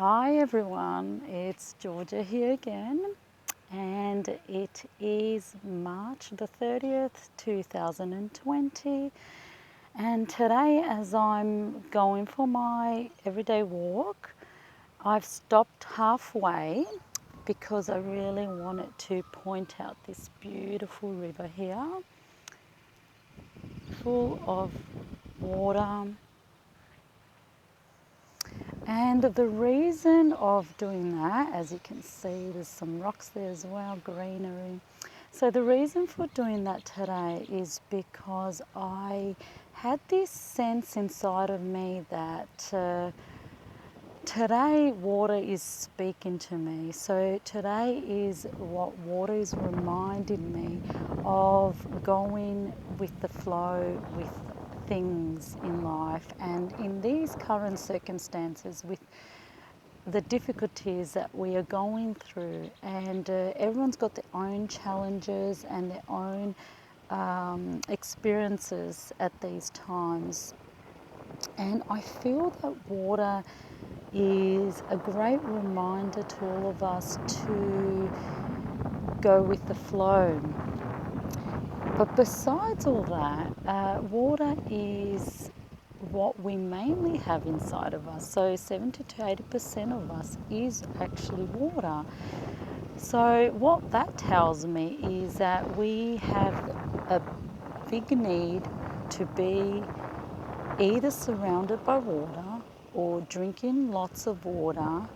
Hi everyone, it's Georgia here again, and it is March the 30th, 2020. And today, as I'm going for my everyday walk, I've stopped halfway because I really wanted to point out this beautiful river here, full of water. And the reason of doing that, as you can see, there's some rocks there as well, greenery. So the reason for doing that today is because I had this sense inside of me that today water is speaking to me. So today is what water is reminding me of, going with the flow with things in life. And in these current circumstances, with the difficulties that we are going through, and everyone's got their own challenges and their own experiences at these times. And I feel that water is a great reminder to all of us to go with the flow. But besides all that, water is what we mainly have inside of us. So 70 to 80% of us is actually water. So what that tells me is that we have a big need to be either surrounded by water, or drinking lots of water,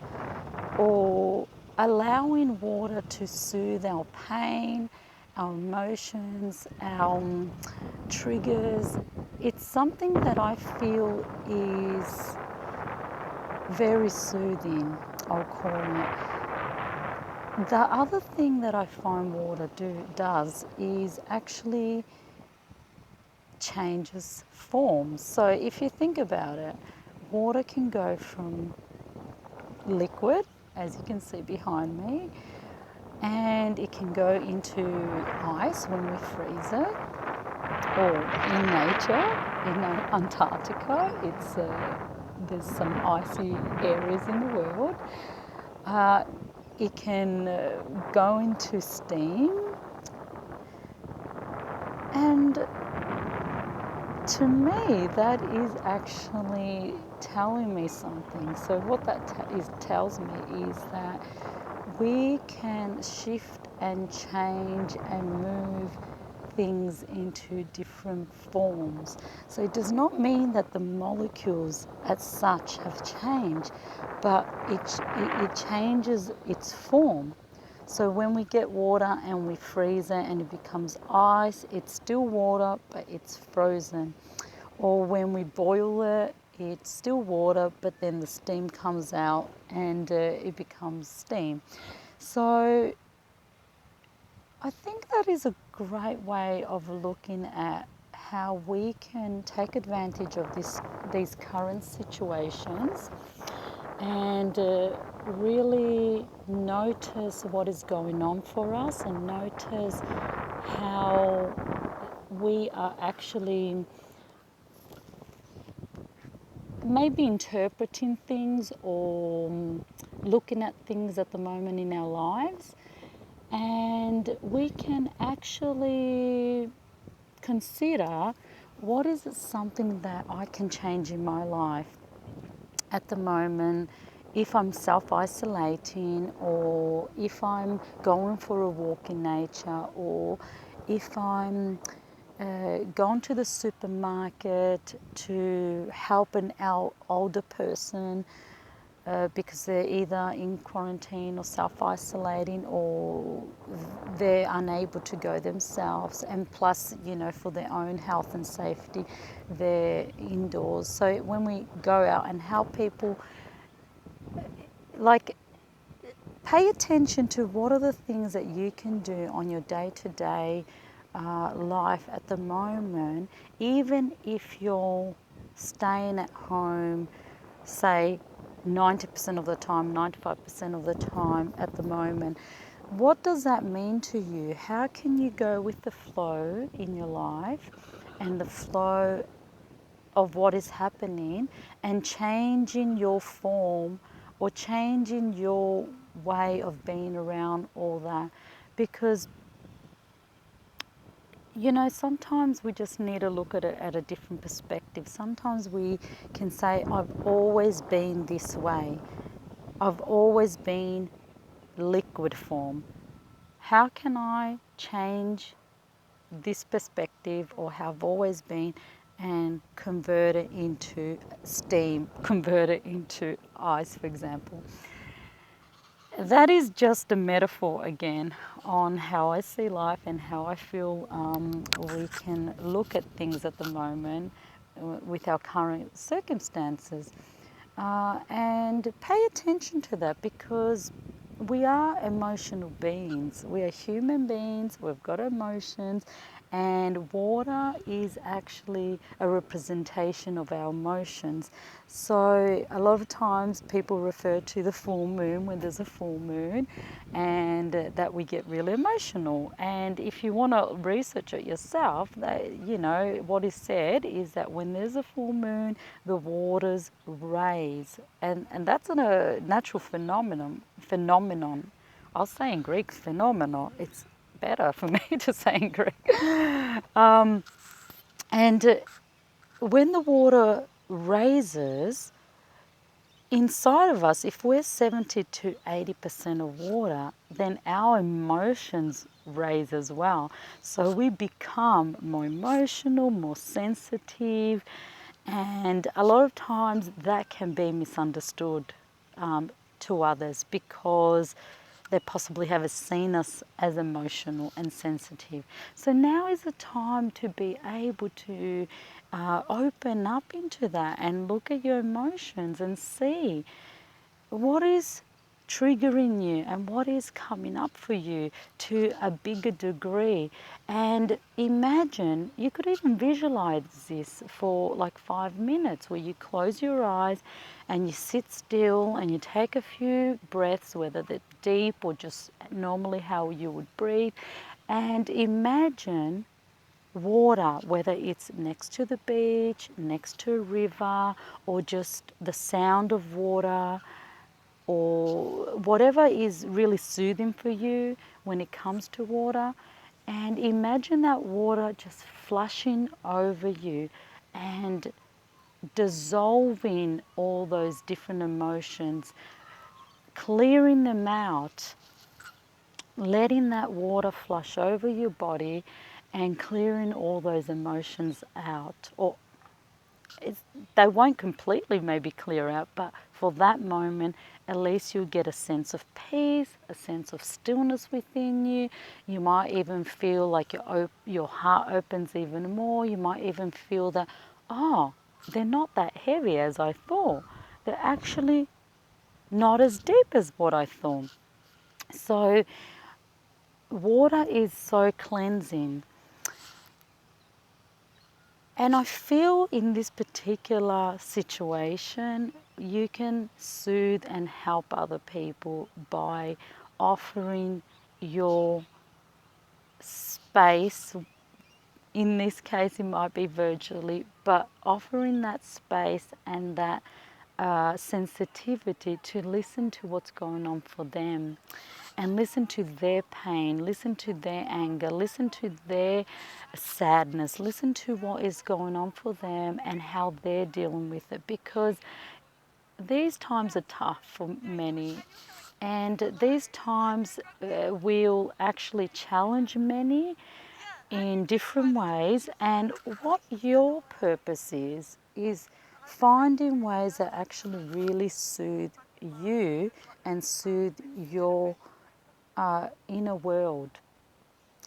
or allowing water to soothe our pain, our emotions, our triggers. It's something that I feel is very soothing, I'll call it. The other thing that I find water does is actually changes forms. So if you think about it, water can go from liquid, as you can see behind me, and it can go into ice when we freeze it, or in nature, in Antarctica, there's some icy areas in the world. It can go into steam, and to me, that is actually telling me something. So what that tells me is that we can shift and change and move things into different forms. So it does not mean that the molecules as such have changed, but it changes its form. So when we get water and we freeze it and it becomes ice, it's still water, but it's frozen. Or when we boil it, it's still water, but then the steam comes out and it becomes steam. So I think that is a great way of looking at how we can take advantage of these current situations, and really notice what is going on for us, and notice how we are actually maybe interpreting things or looking at things at the moment in our lives. And we can actually consider, what is something that I can change in my life at the moment, if I'm self-isolating, or if I'm going for a walk in nature, or if I'm going to the supermarket to help an older person because they're either in quarantine or self-isolating, or they're unable to go themselves, and plus, for their own health and safety, they're indoors. So when we go out and help people, pay attention to what are the things that you can do on your day-to-day life at the moment, even if you're staying at home, say 90% of the time, 95% of the time at the moment. What does that mean to you? How can you go with the flow in your life and the flow of what is happening, and changing your form or changing your way of being around all that. Because, you know, sometimes we just need to look at it at a different perspective. Sometimes we can say, I've always been this way. I've always been liquid form. How can I change this perspective, or how I've always been, and convert it into steam, convert it into ice, for example? That is just a metaphor again on how I see life and how I feel we can look at things at the moment with our current circumstances. And pay attention to that, because we are emotional beings. We are human beings, we've got emotions, and water is actually a representation of our emotions. So a lot of times people refer to the full moon when there's a full moon, and that we get really emotional. And if you want to research it yourself, that, you know, what is said is that when there's a full moon, the waters raise, and that's a natural phenomenon. I'll say in Greek phenomenon. It's better for me to say in Greek. And when the water raises inside of us, if we're 70 to 80% of water, then our emotions raise as well. So we become more emotional, more sensitive, and a lot of times that can be misunderstood to others, because they possibly haven't seen us as emotional and sensitive. So now is the time to be able to open up into that and look at your emotions and see what is triggering you and what is coming up for you to a bigger degree. And imagine, you could even visualize this for like 5 minutes, where you close your eyes and you sit still and you take a few breaths, whether they're deep or just normally how you would breathe, and imagine water, whether it's next to the beach, next to a river, or just the sound of water, or whatever is really soothing for you when it comes to water. And imagine that water just flushing over you and dissolving all those different emotions, clearing them out, letting that water flush over your body and clearing all those emotions out. Or they won't completely maybe clear out, but for that moment, at least you'll get a sense of peace, a sense of stillness within you. You might even feel like your heart opens even more. You might even feel that, oh, they're not that heavy as I thought. They're actually not as deep as what I thought. So water is so cleansing. And I feel in this particular situation, you can soothe and help other people by offering your space. In this case, it might be virtually, but offering that space and that sensitivity to listen to what's going on for them, and listen to their pain, listen to their anger, listen to their sadness, listen to what is going on for them and how they're dealing with it. Because these times are tough for many, and these times will actually challenge many in different ways. And what your purpose is finding ways that actually really soothe you and soothe your inner world.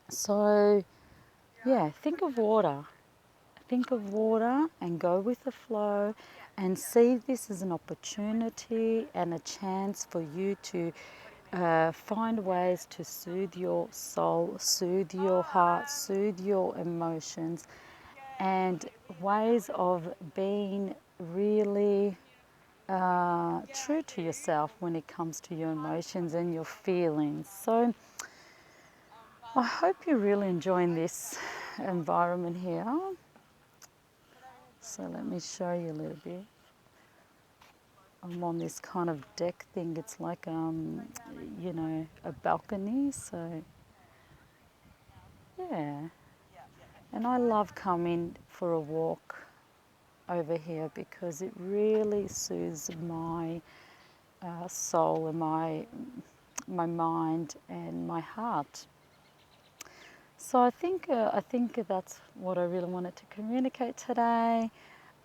So, yeah, think of water. Think of water and go with the flow, and see this as an opportunity and a chance for you to find ways to soothe your soul, soothe your heart, soothe your emotions, and ways of being really true to yourself when it comes to your emotions and your feelings. So I hope you're really enjoying this environment here. So let me show you a little bit. I'm on this kind of deck thing. It's like, a balcony. So, yeah. And I love coming for a walk over here because it really soothes my soul and my mind and my heart. So I think that's what I really wanted to communicate today.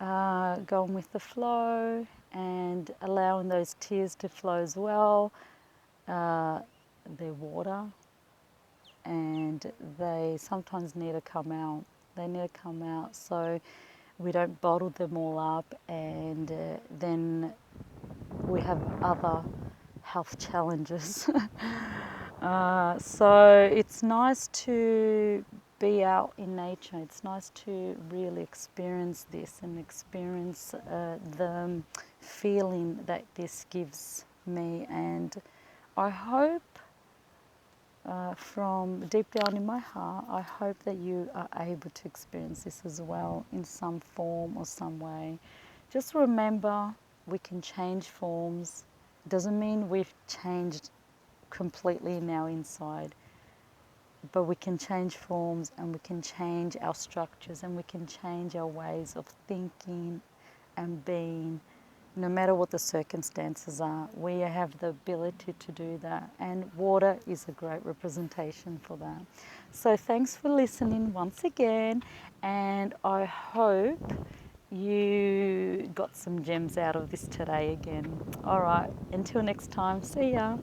Going with the flow and allowing those tears to flow as well. Uh, they're water, and they sometimes need to come out. They need to come out so we don't bottle them all up, and then we have other health challenges. So it's nice to be out in nature. It's nice to really experience this and experience the feeling that this gives me. And I hope from deep down in my heart, I hope that you are able to experience this as well in some form or some way. Just remember, we can change forms. Doesn't mean we've changed completely in our inside, but we can change forms and we can change our structures and we can change our ways of thinking and being. No matter what the circumstances are, we have the ability to do that, and water is a great representation for that. So thanks for listening once again, and I hope you got some gems out of this today again. All right, until next time, see ya.